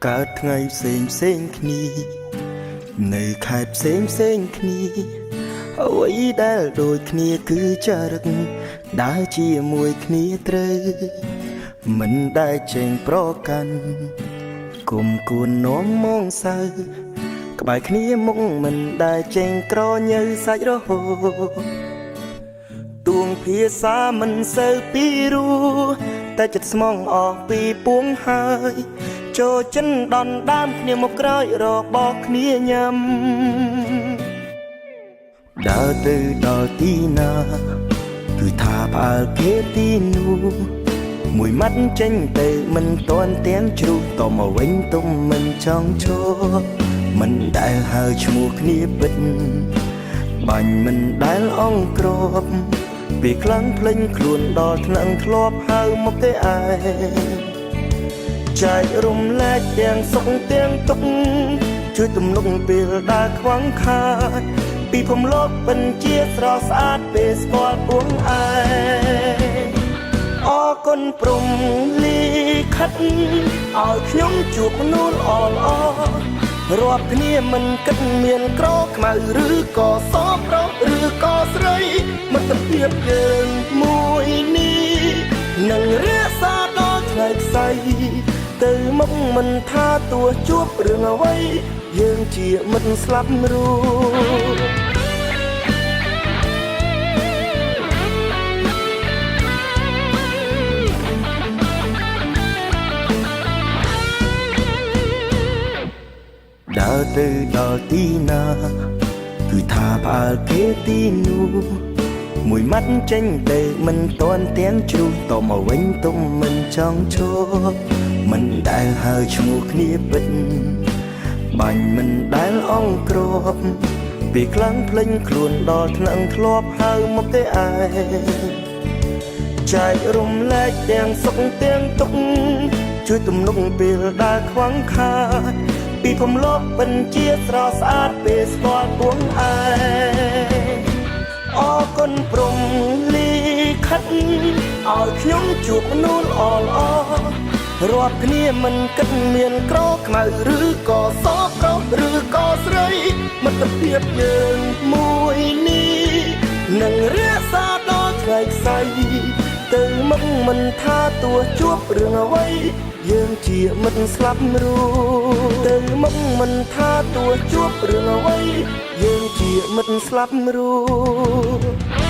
កើតថ្ងៃផ្សេងគ្នានៅខេត្តផ្សេងគ្នាអ្វីដែលដូចគ្នាគឺចរិតដើរជាមួយគ្នាត្រូវមិនដែលចេញប្រកាន់គុំគួននាំមងសៅក្បែរគ្នាមុខមិនដែលចេញក្រញើសាច់រហូតទួងភាសាមិនសូវពីរោះតែចិត្តស្មងអស់ពីពួងហើយចូលចិនដនដើមគ្នាមកក្រោយរបស់គ្នាញ៉ាំដើរទៅដល់ទីណាគឺថាផ្អើលគេទីនោះមួយម៉ាត់ចេញទៅមិនទាន់ទាំងជ្រុះតមកវិញទុំមិនចង់ឈរមិនដែលហៅឈ្មោះគ្នាពិតបាញ់មិនដែលអង្គ្របពេលខ្លាំងភ្លេញខ្លួនដល់ថ្នាក់ធ្លាប់ហៅមកគេឯងចែករំលែកទាំងសុខទាំងទុក្ខជួយទំនុកពេលដែលខ្វះខាតពីភពលោកបញ្ជាស្រស់ស្អាតពេលស្គាល់ពួងឯងអរគុណព្រំលីខិតឲ្យខ្ញុំជួបមនុស្សល្អរាប់គ្នាមិនគិតមានក្រខ្មៅឬក៏សប្រុសឬក៏ស្រីមិត្តភាពយើងមួយនេះនឹងរក្សាដល់ថ្ងៃខ្សែទៅមុខមិនថាទោះជួបរឿងអ្វីយើងជាមិត្តស្លាប់រស់ដើរទៅដល់ទីណាគឺថាផ្អើលគេទីនោះមួយម៉ាត់ចេញទៅមិនទាន់ទាំងជ្រុះតមកវិញទុំមិនចង់ឈរមិនដែលហៅឈ្មោះគ្នាពិតបាញ់មិនដែលអង្គ្របពេលខ្លាំងភ្លេញខ្លួនដល់ថ្នាក់ធ្លាប់ហៅមកគេឯងចែករំលែកទាំងសុខទាំងទុក្ខជួយទំនុកពេលដែលខ្វះខាតពីភពលោកបញ្ជាស្រស់ស្អាតពេលស្គាល់ពួងឯងអរគុណព្រំលីខិតឲ្យខ្ញុំជួបមនុស្សល្អរាប់គ្នាមិនគិតមានក្រខ្មៅឬក៏សប្រុសឬក៏ស្រីមិត្តភាពយើងមួយនេះនឹងរក្សាដល់ថ្ងៃខ្សែទៅមុខមិនថាទោះជួបរឿងអ្វីយើងជាមិត្តស្លាប់រស់ទៅមុខមិនថាទោះជួបរឿងអ្វីយើងជាមិត្តស្លាប់រស់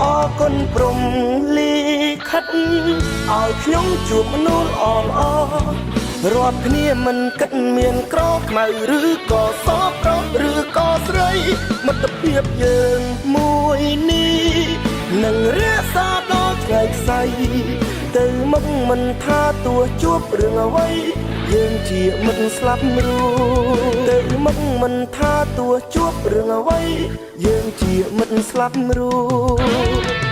អរគុណព្រំលីខិតឲ្យខ្ញុំជួបមនុស្សល្អរាប់គ្នាមិនគិតមានក្រខ្មៅឬក៏សប្រុសឬក៏ស្រីមិត្តភាពយើងមួយនេះនឹងរក្សាដល់ថ្ងៃខ្សែទៅមុខមិនថាទោះជួបរឿងអ្វីយើងជាមិត្តស្លាប់រស់ទៅមុខមិនថាទោះជួបរឿងអ្វីយើងជាមិត្តស្លាប់រស់